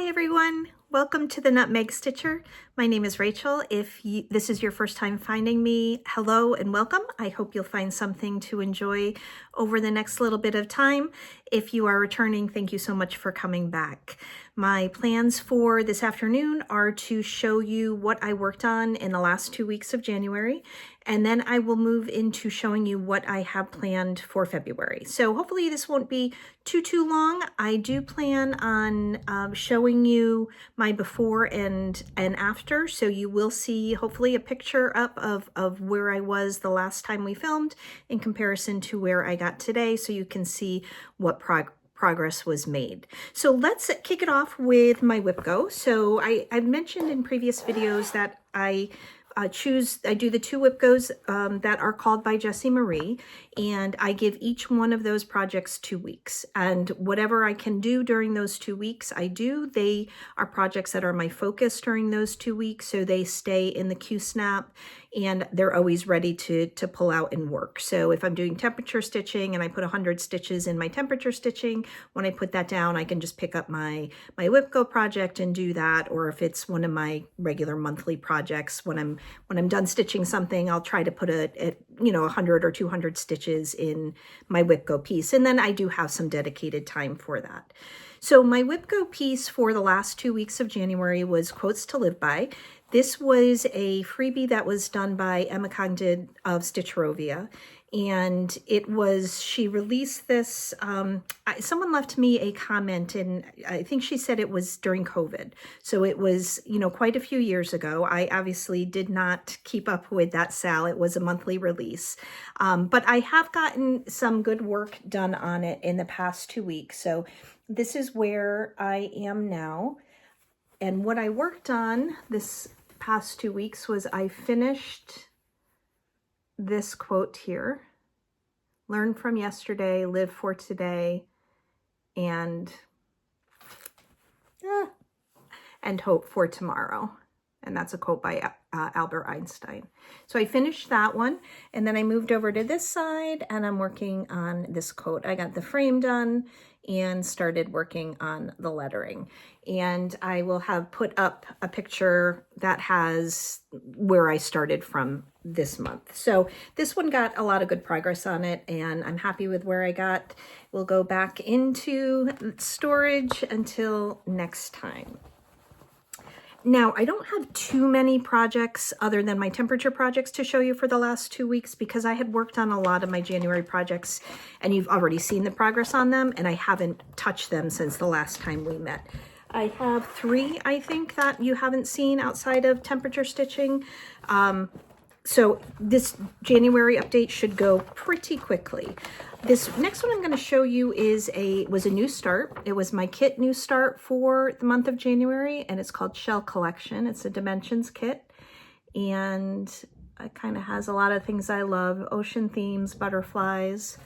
Hi everyone, welcome to the Nutmeg Stitcher. My name is Rachel. If this is your first time finding me, hello and welcome. I hope you'll find something to enjoy over the next little bit of time. If you are returning, thank you so much for coming back. My plans for this afternoon are to show you what I worked on in the last 2 weeks of January, and then I will move into showing you what I have planned for February. So hopefully this won't be too long. I do plan on showing you my before and after, so you will see hopefully a picture up of where I was the last time we filmed in comparison to where I got today, so you can see what progress was made. So let's kick it off with my whip go. So I've mentioned in previous videos that I do the 2 whip goes that are called by Jessie Marie, and I give each one of those projects 2 weeks, and whatever I can do during those 2 weeks I do. They are projects that are my focus during those 2 weeks, so they stay in the Q-snap and they're always ready to pull out and work. So if I'm doing temperature stitching and I put 100 stitches in my temperature stitching, when I put that down I can just pick up my whip go project and do that. Or if it's one of my regular monthly projects, when I'm done stitching something, I'll try to put 100 or 200 stitches in my whip go piece, and then I do have some dedicated time for that. So my whip go piece for the last 2 weeks of January was Quotes to Live By. This was a freebie that was done by Emma Congdon of Stitcherovia, and she released this, someone left me a comment, and I think she said it was during COVID. So it was, quite a few years ago. I obviously did not keep up with that sale. It was a monthly release. But I have gotten some good work done on it in the past 2 weeks. So this is where I am now. And what I worked on this past 2 weeks was I finished this quote here: learn from yesterday, live for today, and hope for tomorrow. And that's a quote by Albert Einstein. So I finished that one, and then I moved over to this side and I'm working on this quote. I got the frame done and started working on the lettering. And I will have put up a picture that has where I started from this month. So this one got a lot of good progress on it, and I'm happy with where I got. We'll go back into storage until next time. Now, I don't have too many projects other than my temperature projects to show you for the last 2 weeks, because I had worked on a lot of my January projects and you've already seen the progress on them, and I haven't touched them since the last time we met. I have 3, I think, that you haven't seen outside of temperature stitching. So this January update should go pretty quickly. This next one I'm going to show you was a new start. It was my kit new start for the month of January, and it's called Shell Collection. It's a Dimensions kit, and it kind of has a lot of things I love: ocean themes, butterflies.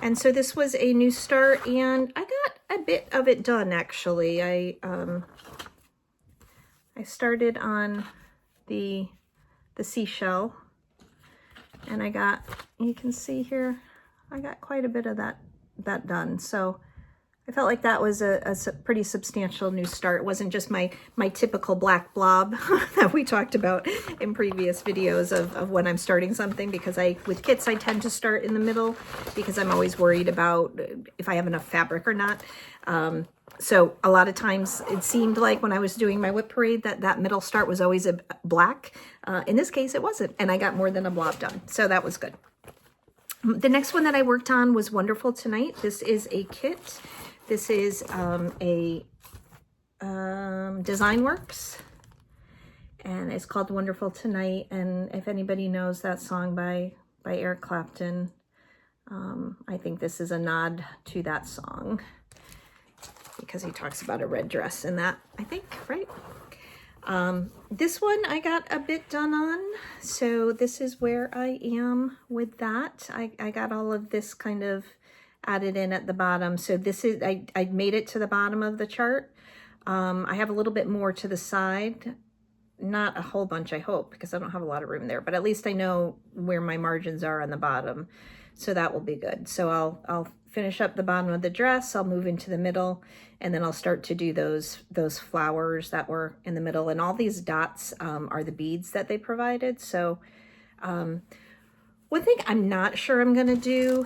And so this was a new start, and I got a bit of it done actually. I started on the seashell, and you can see here, I got quite a bit of that done. So I felt like that was a pretty substantial new start. It wasn't just my typical black blob that we talked about in previous videos of when I'm starting something, because with kits I tend to start in the middle because I'm always worried about if I have enough fabric or not. So a lot of times it seemed like when I was doing my whip parade that middle start was always a black. In this case it wasn't, and I got more than a blob done, so that was good. The next one that I worked on was Wonderful Tonight. This is a kit. This is a Design Works, and it's called Wonderful Tonight. And if anybody knows that song by Eric Clapton, I think this is a nod to that song, because he talks about a red dress in that, I think, right? This one I got a bit done on, so this is where I am with that. I got all of this kind of added in at the bottom. So this is, I made it to the bottom of the chart. I have a little bit more to the side, not a whole bunch, I hope, because I don't have a lot of room there, but at least I know where my margins are on the bottom. So that will be good. So I'll finish up the bottom of the dress, I'll move into the middle, and then I'll start to do those flowers that were in the middle. And all these dots are the beads that they provided. So one thing I'm not sure I'm gonna do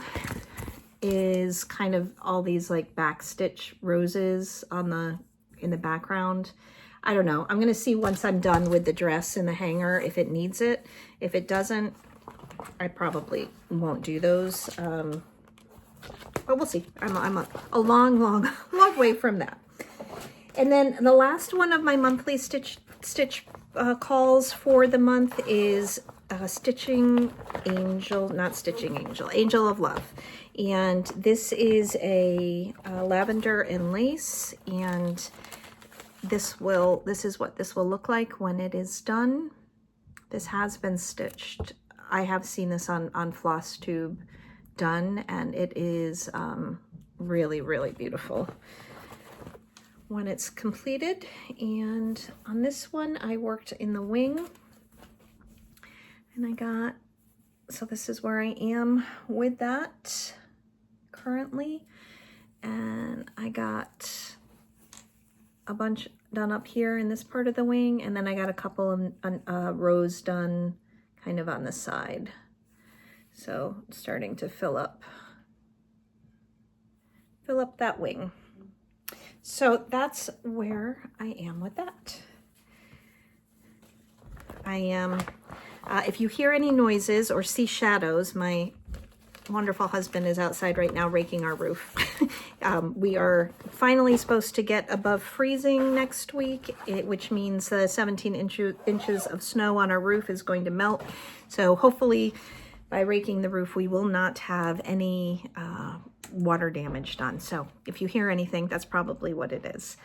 is kind of all these like backstitch roses in the background. I don't know. I'm gonna see once I'm done with the dress and the hanger if it needs it. If it doesn't, I probably won't do those. But we'll see. I'm a long way from that. And then the last one of my monthly stitch calls for the month is Stitching Angel, not Stitching Angel, Angel of Love. And this is a lavender and lace, and this is what this will look like when it is done. This has been stitched. I have seen this on Floss Tube done, and it is really, really beautiful when it's completed. And on this one, I worked in the wing, and I got, so this is where I am with that currently. And I got a bunch done up here in this part of the wing, and then I got a couple of rows done kind of on the side. So starting to fill up that wing. So that's where I am with that. I am, if you hear any noises or see shadows, my wonderful husband is outside right now raking our roof. We are finally supposed to get above freezing next week, which means the 17 inches of snow on our roof is going to melt. So hopefully by raking the roof, we will not have any water damage done. So if you hear anything, that's probably what it is.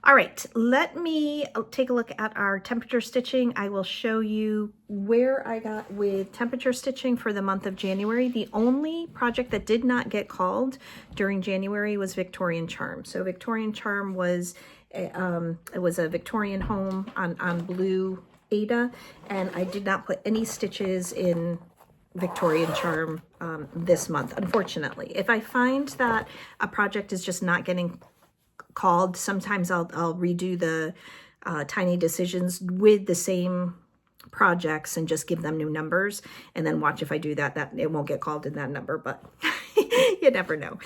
All right, let me take a look at our temperature stitching. I will show you where I got with temperature stitching for the month of January. The only project that did not get called during January was Victorian Charm. So Victorian Charm was, it was a Victorian home on blue Ada, and I did not put any stitches in Victorian Charm this month, unfortunately. If I find that a project is just not getting called, sometimes I'll redo the tiny decisions with the same projects and just give them new numbers, and then watch if I do that it won't get called in that number, but you never know.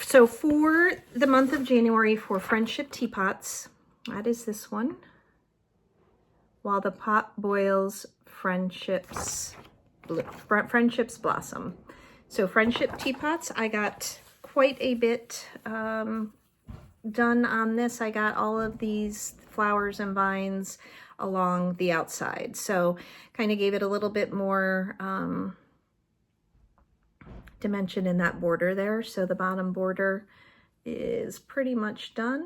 So for the month of January, for Friendship Teapots, that is this one. While the Pot Boils, Friendships Blossom. So Friendship Teapots, I got quite a bit done on this. I got all of these flowers and vines along the outside. So kind of gave it a little bit more dimension in that border there. So the bottom border is pretty much done.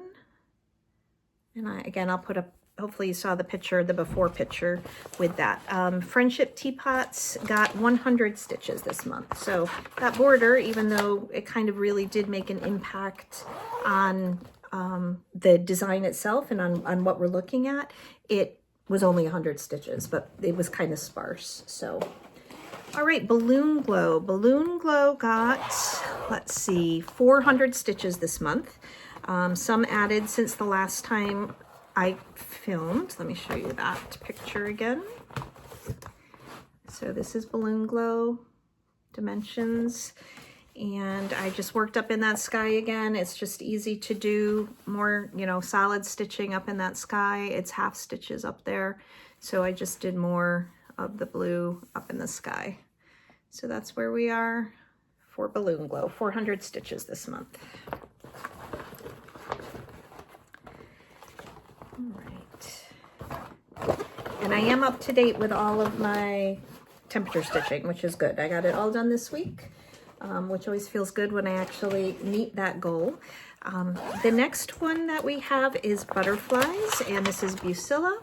And again, I'll put up, hopefully you saw the picture, the before picture with that. Friendship Teapots got 100 stitches this month. So that border, even though it kind of really did make an impact on the design itself and on what we're looking at, it was only 100 stitches, but it was kind of sparse. So, all right, Balloon Glow. Balloon Glow got, let's see, 400 stitches this month. Some added since the last time I filmed. Let me show you that picture again. So this is Balloon Glow dimensions, and I just worked up in that sky again. It's just easy to do more, you know, solid stitching up in that sky. It's half stitches up there, so I just did more of the blue up in the sky. So that's where we are for Balloon Glow. 400 stitches this month. All right, and I am up to date with all of my temperature stitching, which is good. I got it all done this week, which always feels good when I actually meet that goal. The next one that we have is Butterflies, and this is Bucilla.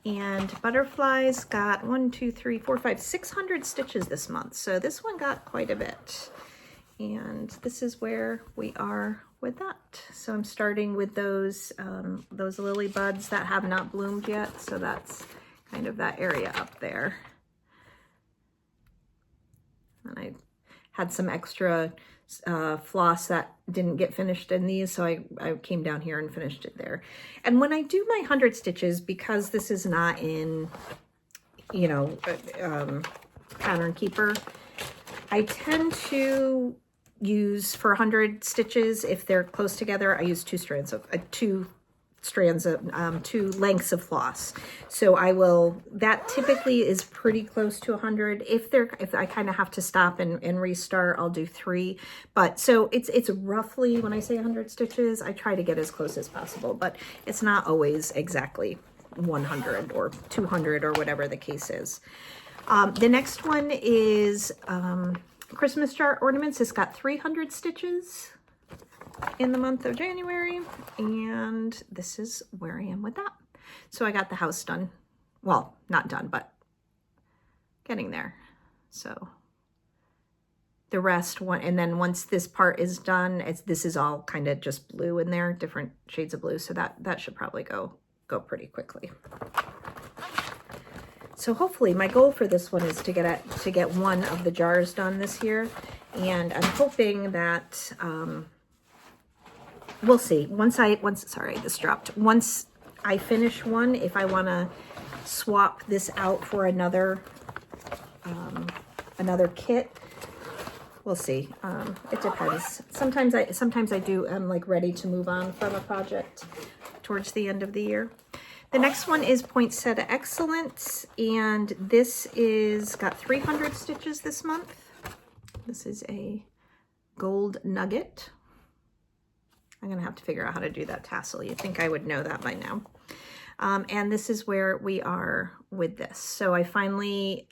And Butterflies got 600 stitches this month. So this one got quite a bit. And this is where we are with that. So I'm starting with those lily buds that have not bloomed yet. So that's kind of that area up there. And I had some extra floss that didn't get finished in these, so I came down here and finished it there. And when I do my 100 stitches, because this is not in, you know, Pattern Keeper, I tend to use, for 100 stitches, if they're close together, I use two lengths of floss. So I will, that typically is pretty close to 100. If I kind of have to stop and restart, I'll do 3. But so it's roughly, when I say 100 stitches, I try to get as close as possible, but it's not always exactly 100 or 200 or whatever the case is. The next one is Christmas jar ornaments. It's got 300 stitches in the month of January, and this is where I am with that. So I got the house done. Well, not done, but getting there. So the rest, and then once this part is done, this is all kind of just blue in there, different shades of blue. So that should probably go pretty quickly. So hopefully my goal for this one is to get one of the jars done this year, and I'm hoping that we'll see. Sorry, this dropped. Once I finish one, if I want to swap this out for another kit, we'll see. It depends. Sometimes I do. I'm like ready to move on from a project towards the end of the year. The next one is Poinsettia Excellence, and this is got 300 stitches this month. This is a gold nugget. I'm gonna have to figure out how to do that tassel. You'd think I would know that by now. And this is where we are with this. So I finally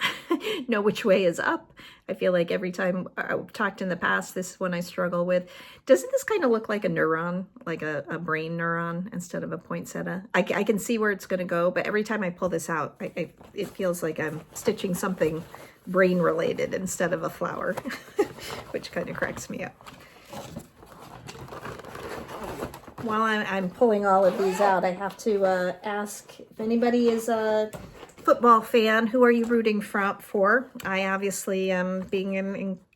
know which way is up. I feel like every time I've talked in the past, this is one I struggle with. Doesn't this kind of look like a neuron, like a brain neuron instead of a poinsettia? I can see where it's gonna go, but every time I pull this out, it feels like I'm stitching something brain related instead of a flower, which kind of cracks me up. While I'm pulling all of these out, I have to ask if anybody is a football fan, who are you rooting for? I obviously am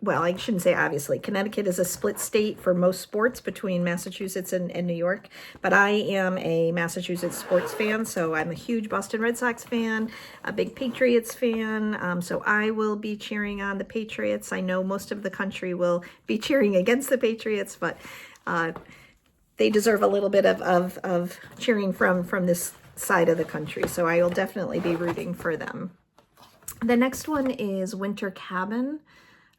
well, I shouldn't say obviously. Connecticut is a split state for most sports between Massachusetts and New York, but I am a Massachusetts sports fan, so I'm a huge Boston Red Sox fan, a big Patriots fan, so I will be cheering on the Patriots. I know most of the country will be cheering against the Patriots, but they deserve a little bit of cheering from this side of the country, so I will definitely be rooting for them. The next one is Winter Cabin,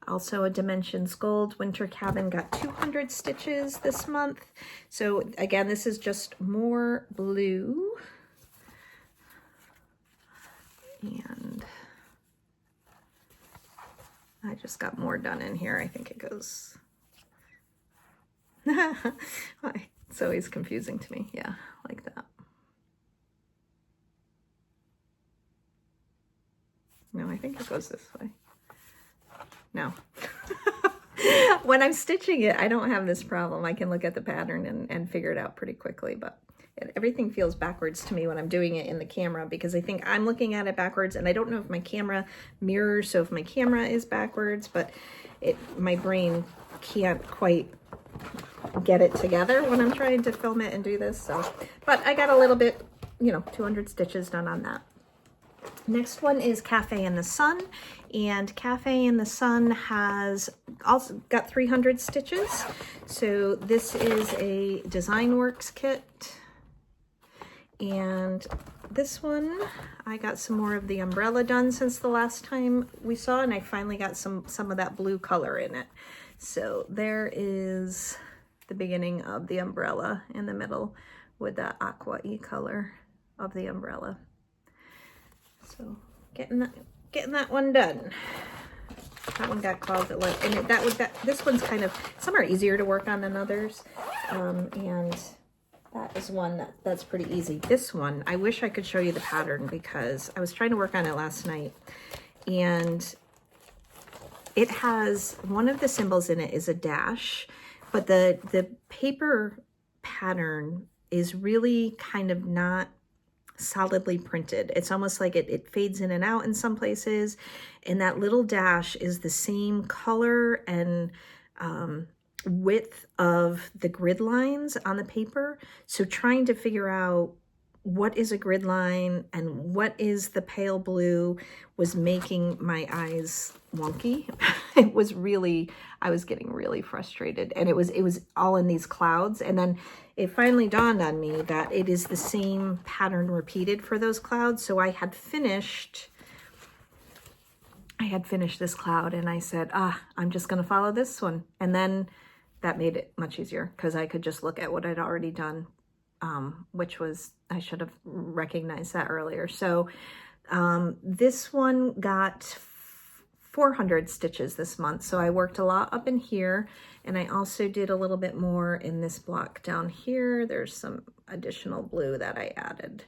also a Dimensions Gold. Winter Cabin got 200 stitches this month. So again, this is just more blue. And I just got more done in here. I think it goes... It's always confusing to me. Yeah, like that. No, I think it goes this way. No. When I'm stitching it, I don't have this problem. I can look at the pattern and figure it out pretty quickly, but everything feels backwards to me when I'm doing it in the camera, because I think I'm looking at it backwards, and I don't know if my camera mirrors, so if my camera is backwards, but my brain can't quite get it together when I'm trying to film it and do this. So, but I got a little bit, 200 stitches done on that. Next one is Cafe in the Sun, and Cafe in the Sun has also got 300 stitches. So this is a Design Works kit, and this one I got some more of the umbrella done since the last time we saw, and I finally got some of that blue color in it. So there is the beginning of the umbrella in the middle with that aqua-y color of the umbrella. So getting that one done. That one got called at like, and this one's kind of, some are easier to work on than others, and that is one that's pretty easy. This one, I wish I could show you the pattern, because I was trying to work on it last night, and it has, one of the symbols in it is a dash, but the paper pattern is really kind of not solidly printed. It's almost like it fades in and out in some places, and that little dash is the same color and width of the grid lines on the paper. So trying to figure out what is a grid line and what is the pale blue was making my eyes wonky. It was really, I was getting really frustrated, and it was all in these clouds. And then it finally dawned on me that it is the same pattern repeated for those clouds. So I had finished this cloud, and I said, I'm just going to follow this one. And then that made it much easier because I could just look at what I'd already done, which was, I should have recognized that earlier. So this one got 400 stitches this month. So I worked a lot up in here, and I also did a little bit more in this block down here. There's some additional blue that I added.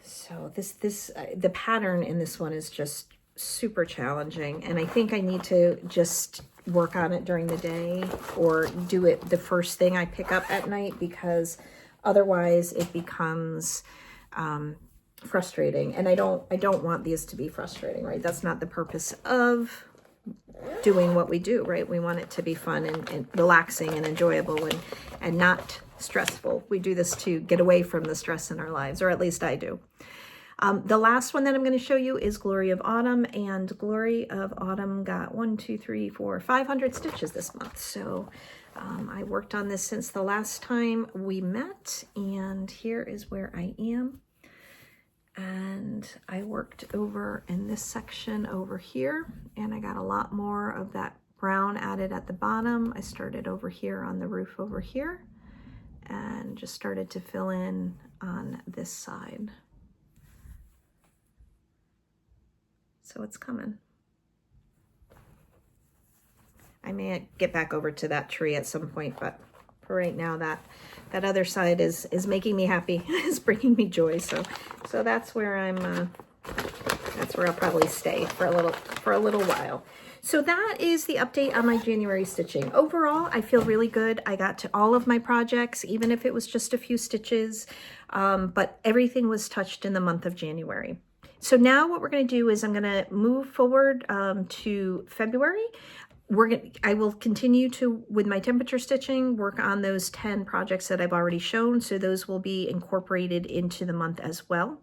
So the pattern in this one is just super challenging, and I think I need to just work on it during the day or do it the first thing I pick up at night, because otherwise it becomes frustrating, and I don't want these to be frustrating, right? That's not the purpose of doing what we do, right? We want it to be fun and relaxing and enjoyable and not stressful. We do this to get away from the stress in our lives, or at least I do. The last one that I'm going to show you is Glory of Autumn, and Glory of Autumn got 500 stitches this month. So I worked on this since the last time we met, and here is where I am. And I worked over in this section over here, and I got a lot more of that brown added at the bottom. I started over here on the roof over here and just started to fill in on this side. So it's coming. I may get back over to that tree at some point, but for right now, that other side is making me happy. It's bringing me joy. So that's where that's where I'll probably stay for a little while. So that is the update on my January stitching. Overall, I feel really good. I got to all of my projects, even if it was just a few stitches, but everything was touched in the month of January. So now what we're going to do is I'm going to move forward to February. I will continue with my temperature stitching, work on those 10 projects that I've already shown. So those will be incorporated into the month as well.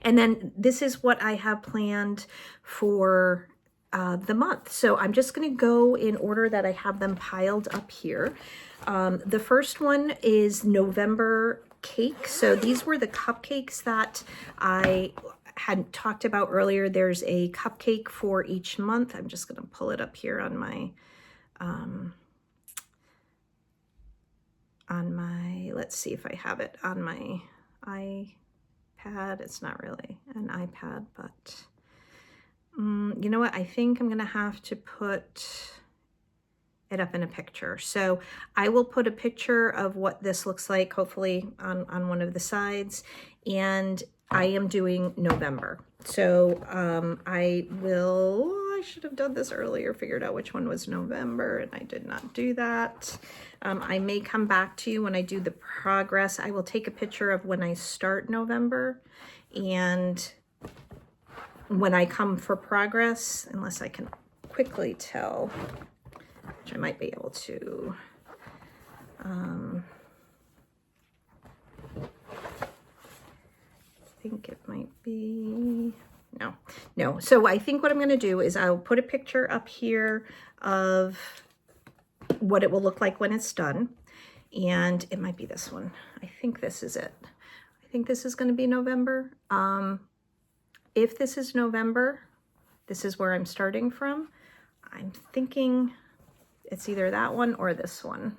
And then this is what I have planned for the month. So I'm just going to go in order that I have them piled up here. The first one is November cake. So these were the cupcakes that I had talked about earlier. There's a cupcake for each month. I'm just going to pull it up here on my let's see if I have it on my iPad. It's not really an iPad, but you know what? I think I'm going to have to put it up in a picture. So I will put a picture of what this looks like, hopefully on one of the sides. And I am doing November. So I should have done this earlier, figured out which one was November, and I did not do that. I may come back to you when I do the progress. I will take a picture of when I start November and when I come for progress, unless I can quickly tell, which I might be able to. I think it might be, no. So I think what I'm going to do is I'll put a picture up here of what it will look like when it's done. And it might be this one. I think this is it. I think this is going to be November. If this is November, this is where I'm starting from. I'm thinking it's either that one or this one.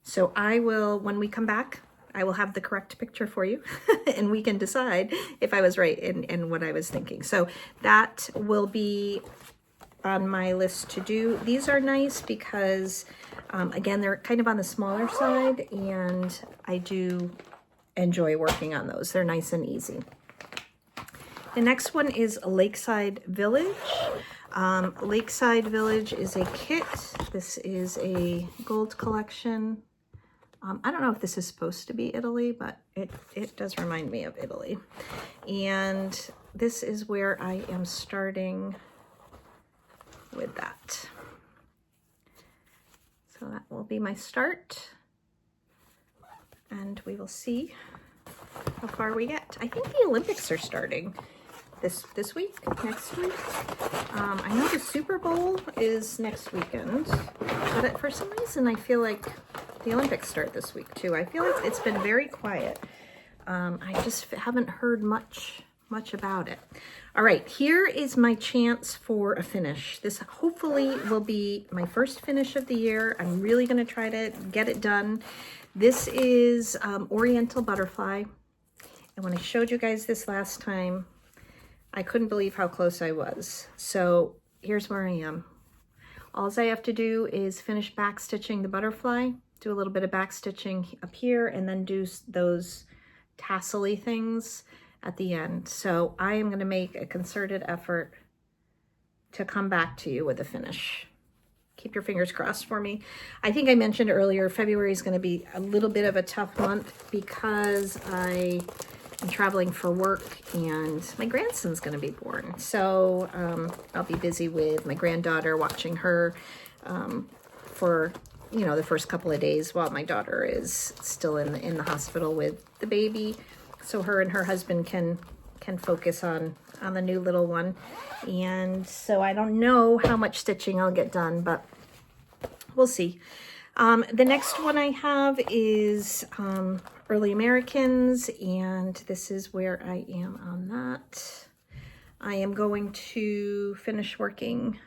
So I will, when we come back, I will have the correct picture for you and we can decide if I was right in what I was thinking. So that will be on my list to do. These are nice because, again, they're kind of on the smaller side, and I do enjoy working on those. They're nice and easy. The next one is Lakeside Village. Lakeside Village is a kit. This is a gold collection. I don't know if this is supposed to be Italy, but it does remind me of Italy. And this is where I am starting with that. So that will be my start. And we will see how far we get. I think the Olympics are starting this week, next week. I know the Super Bowl is next weekend, but for some reason I feel like the Olympics start this week too. I feel like it's been very quiet. I just haven't heard much about it. All right, here is my chance for a finish. This hopefully will be my first finish of the year. I'm really going to try to get it done. This is Oriental Butterfly. And when I showed you guys this last time, I couldn't believe how close I was. So here's where I am. All I have to do is finish back stitching the butterfly, do a little bit of back stitching up here, and then do those tassel-y things at the end. So I am going to make a concerted effort to come back to you with a finish. Keep your fingers crossed for me. I think I mentioned earlier, February is going to be a little bit of a tough month because I am traveling for work and my grandson's going to be born. So I'll be busy with my granddaughter, watching her for, you know, the first couple of days while my daughter is still in the hospital with the baby. So her and her husband can focus on the new little one. And so I don't know how much stitching I'll get done, but we'll see. The next one I have is Early Americans, and this is where I am on that. I am going to finish working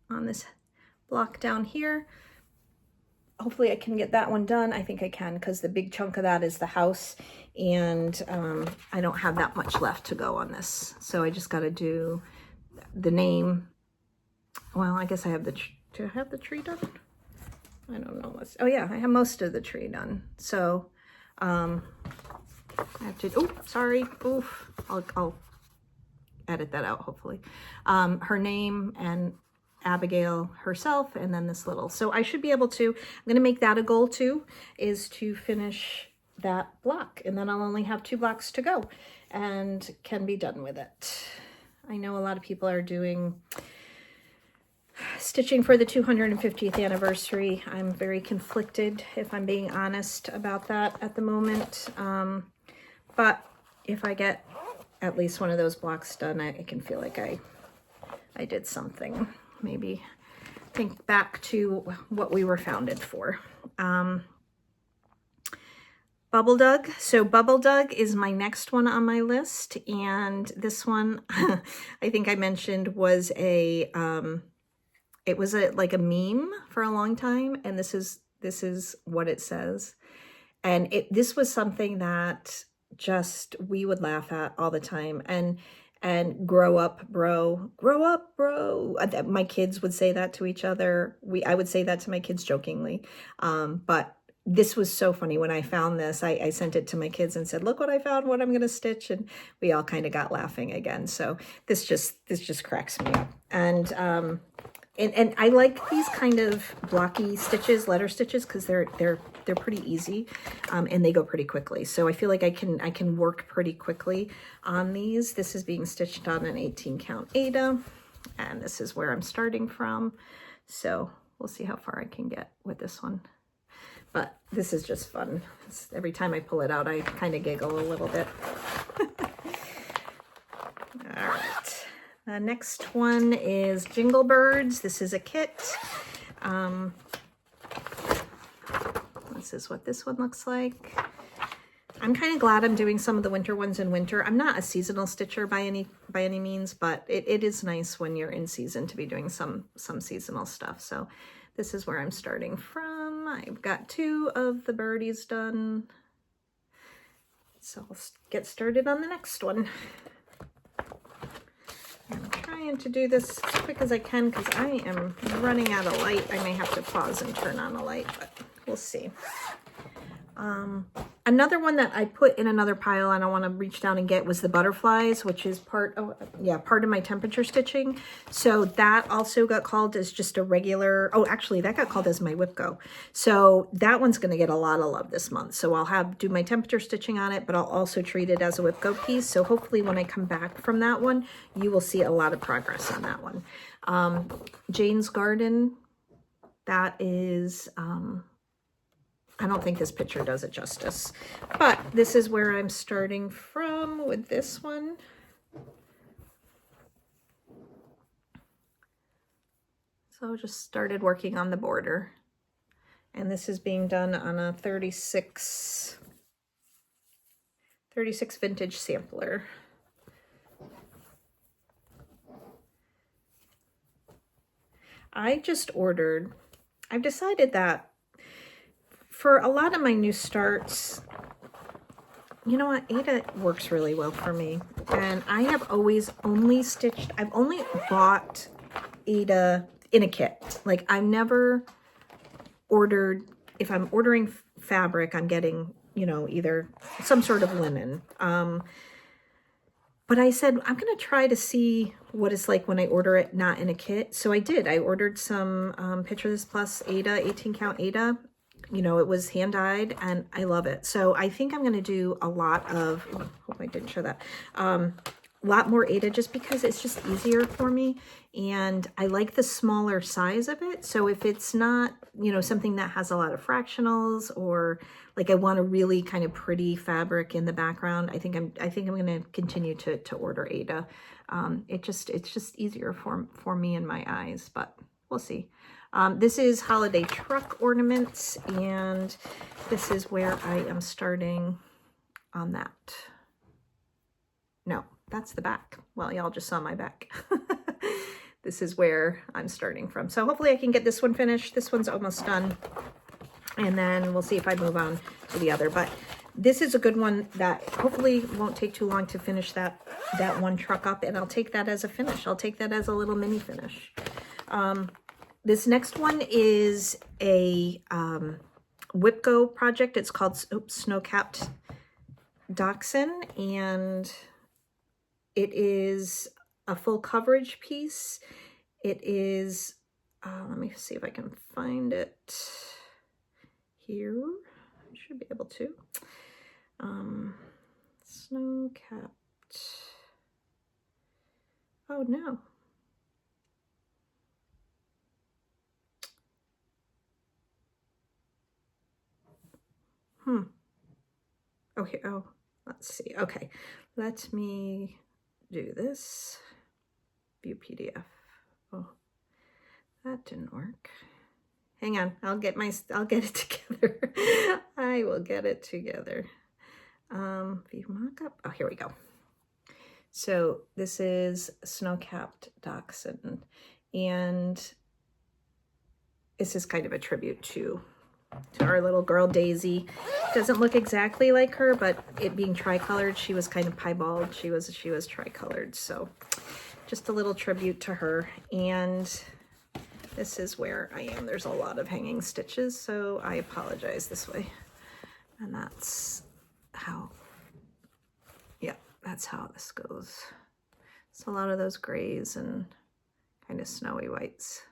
on this block down here. Hopefully I can get that one done. I think I can, because the big chunk of that is the house, and I don't have that much left to go on this. So I just got to do the name. Well, I guess I have do I have the tree done? I don't know. Oh yeah, I have most of the tree done. So I have to, oh, sorry. Oof. I'll edit that out, hopefully. Her name and Abigail herself, and then this little. So I should be able to, I'm going to make that a goal too, is to finish that block. And then I'll only have 2 blocks to go and can be done with it. I know a lot of people are doing stitching for the 250th anniversary. I'm very conflicted, if I'm being honest about that at the moment. But if I get at least one of those blocks done, I can feel like I did something. Maybe think back to what we were founded for. Bubble Dug. So Bubble Dug is my next one on my list. And this one, I think I mentioned, was like a meme for a long time. And this is what it says. And this was something that just we would laugh at all the time. And grow up, bro. Grow up, bro. My kids would say that to each other. I would say that to my kids jokingly. But this was so funny. When I found this, I sent it to my kids and said, look what I found, what I'm going to stitch. And we all kind of got laughing again. So this just cracks me up. And I like these kind of blocky stitches, letter stitches, because they're pretty easy, and they go pretty quickly. So I feel like I can work pretty quickly on these. This is being stitched on an 18 count Aida, and this is where I'm starting from. So we'll see how far I can get with this one. But this is just fun. Every time I pull it out, I kind of giggle a little bit. All right. The next one is Jingle Birds. This is a kit. This is what this one looks like. I'm kind of glad I'm doing some of the winter ones in winter. I'm not a seasonal stitcher by any means, but it is nice when you're in season to be doing some seasonal stuff. So this is where I'm starting from. I've got 2 of the birdies done. So I'll get started on the next one. I'm trying to do this as quick as I can because I am running out of light. I may have to pause and turn on a light, but we'll see. Another one that I put in another pile and I want to reach down and get was the butterflies, which is part of my temperature stitching. So that also got called as just a regular, oh, actually that got called as my whip go. So that one's going to get a lot of love this month. So I'll do my temperature stitching on it, but I'll also treat it as a whip go piece. So hopefully when I come back from that one, you will see a lot of progress on that one. Jane's Garden, that is, I don't think this picture does it justice, but this is where I'm starting from with this one. So just started working on the border, and this is being done on a 36 vintage sampler. I've decided that for a lot of my new starts, you know what, Aida works really well for me. And I have always I've only bought Aida in a kit. Like I've never ordered, if I'm ordering fabric, I'm getting, you know, either some sort of linen. But I said, I'm going to try to see what it's like when I order it not in a kit. So I did. I ordered some Picture This Plus Aida, 18 count Aida. You know, it was hand dyed and I love it. So I think I'm going to do a lot of, hope I didn't show that, a lot more Aida just because it's just easier for me. And I like the smaller size of it. So if it's not, you know, something that has a lot of fractionals or like I want a really kind of pretty fabric in the background, I think I'm going to continue to order Aida. It's just easier for me in my eyes, but we'll see. This is holiday truck ornaments, and this is where I am starting on that. No, that's the back. Well, y'all just saw my back. This is where I'm starting from. So hopefully I can get this one finished. This one's almost done. And then we'll see if I move on to the other. But this is a good one that hopefully won't take too long to finish that one truck up. And I'll take that as a finish. I'll take that as a little mini finish. This next one is a Whipco project. It's called Snow-Capped Dachshund, and it is a full coverage piece. It is, let me see if I can find it here. I should be able to. Snow-Capped. Oh no. Oh, here. Oh, let's see. Okay, let me do this. View PDF. Oh, that didn't work. Hang on. I'll get it together. I will get it together. View mockup. Oh, here we go. So this is Snow-Capped Dachshund, and this is kind of a tribute to our little girl Daisy. Doesn't look exactly like her, but it being tricolored, she was kind of piebald. She was tricolored, so just a little tribute to her. And this is where I am. There's a lot of hanging stitches, so I apologize this way. And that's how, yeah, that's how this goes. It's a lot of those grays and kind of snowy whites.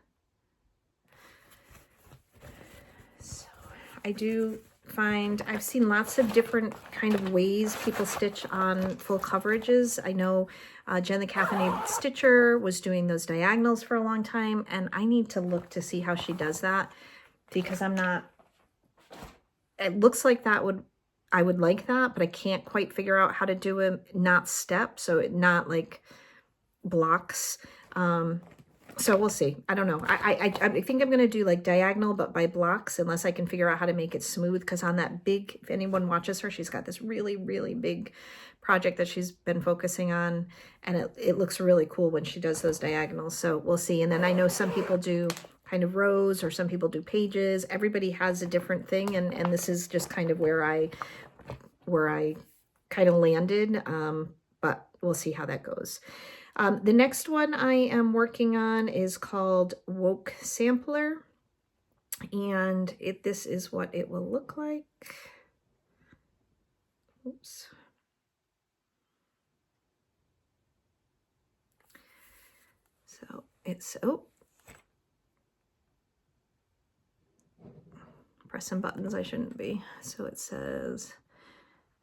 I do find I've seen lots of different kind of ways people stitch on full coverages. I know Jen the Caffeinated Stitcher was doing those diagonals for a long time, and I need to look to see how she does that because I'm not, it looks like I would like that, but I can't quite figure out how to do it not step, so it not like blocks. So we'll see. I don't know. I think I'm going to do like diagonal, but by blocks, unless I can figure out how to make it smooth. Because on that big, if anyone watches her, she's got this really, really big project that she's been focusing on. And it looks really cool when she does those diagonals. So we'll see. And then I know some people do kind of rows or some people do pages. Everybody has a different thing. And this is just kind of where I kind of landed. But we'll see how that goes. The next one I am working on is called Woke Sampler, and this is what it will look like. Oops. So it's, oh, pressing buttons I shouldn't be. So it says,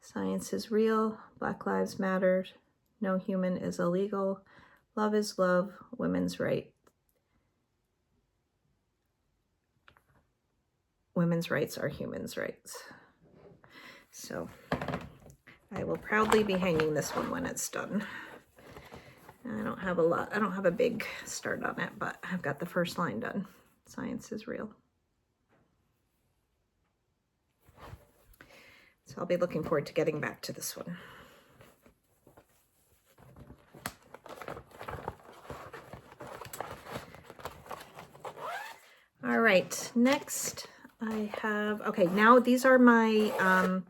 science is real, Black Lives Matter, no human is illegal, love is love, women's right. Women's rights are humans' rights. So I will proudly be hanging this one when it's done. I don't have a big start on it, but I've got the first line done. Science is real. So I'll be looking forward to getting back to this one. All right, next I have, okay, now these are my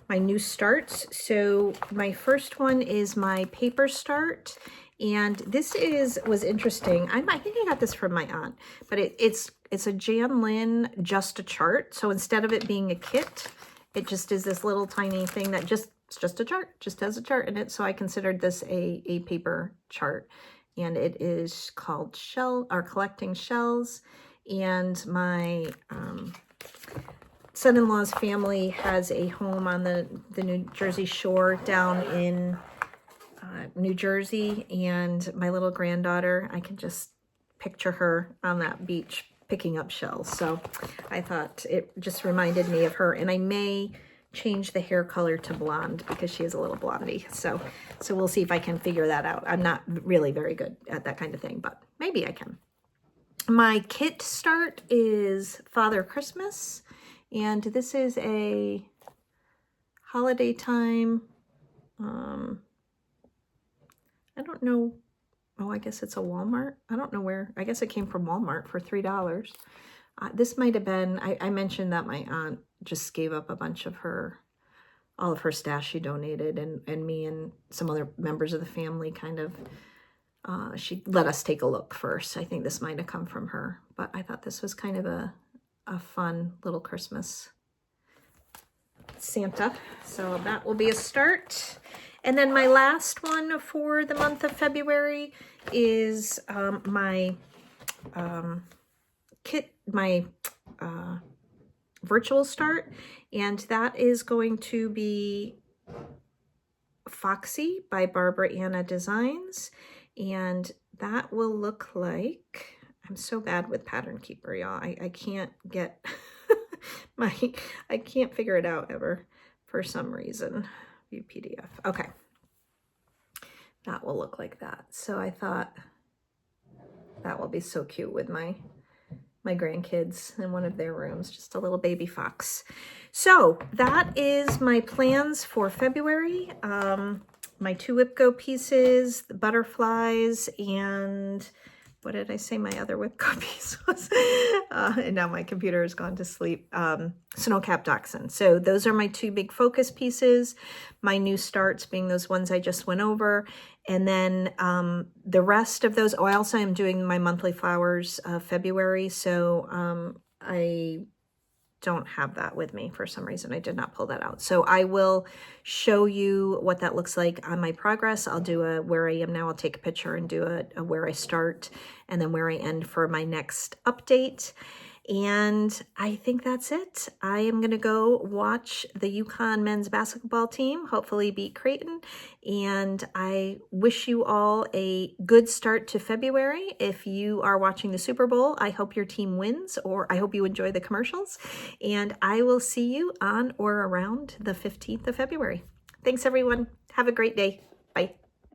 my new starts. So my first one is my paper start, and this was interesting. I think I got this from my aunt, but it's a Jan Lin Just a Chart. So instead of it being a kit, it just is this little tiny thing that it's just a chart, just has a chart in it. So I considered this a paper chart, and it is called Collecting Shells. And my son-in-law's family has a home on the New Jersey shore down in New Jersey, and my little granddaughter, I can just picture her on that beach picking up shells. So I thought it just reminded me of her, and I may change the hair color to blonde because she is a little blondie. So we'll see if I can figure that out. I'm not really very good at that kind of thing, but maybe I can. My kit start is Father Christmas, and this is a holiday time. I don't know. Oh, I guess it's a Walmart. I don't know where. I guess it came from Walmart for $3. This might have been, I mentioned that my aunt just gave up a bunch of all of her stash she donated, and me and some other members of the family kind of, she let us take a look first. I think this might have come from her, but I thought this was kind of a fun little Christmas Santa. So that will be a start. And then my last one for the month of February is my kit, my virtual start, and that is going to be Foxy by Barbara Anna Designs. And that will look like, I'm so bad with Pattern Keeper, y'all. I can't get I can't figure it out ever for some reason. View PDF. Okay. That will look like that. So I thought that will be so cute with my grandkids in one of their rooms, just a little baby fox. So that is my plans for February. My 2 WIPCO pieces, the butterflies, and what did I say my other WIPCO piece was? And now my computer has gone to sleep. Snowcap Dachshund. So those are my 2 big focus pieces. My new starts being those ones I just went over. And then the rest of those, I also am doing my monthly flowers February. So I don't have that with me for some reason. I did not pull that out. So I will show you what that looks like on my progress. I'll do a where I am now. I'll take a picture and do a where I start and then where I end for my next update. And I think that's it. I am going to go watch the UConn men's basketball team, hopefully beat Creighton. And I wish you all a good start to February. If you are watching the Super Bowl, I hope your team wins, or I hope you enjoy the commercials. And I will see you on or around the 15th of February. Thanks, everyone. Have a great day.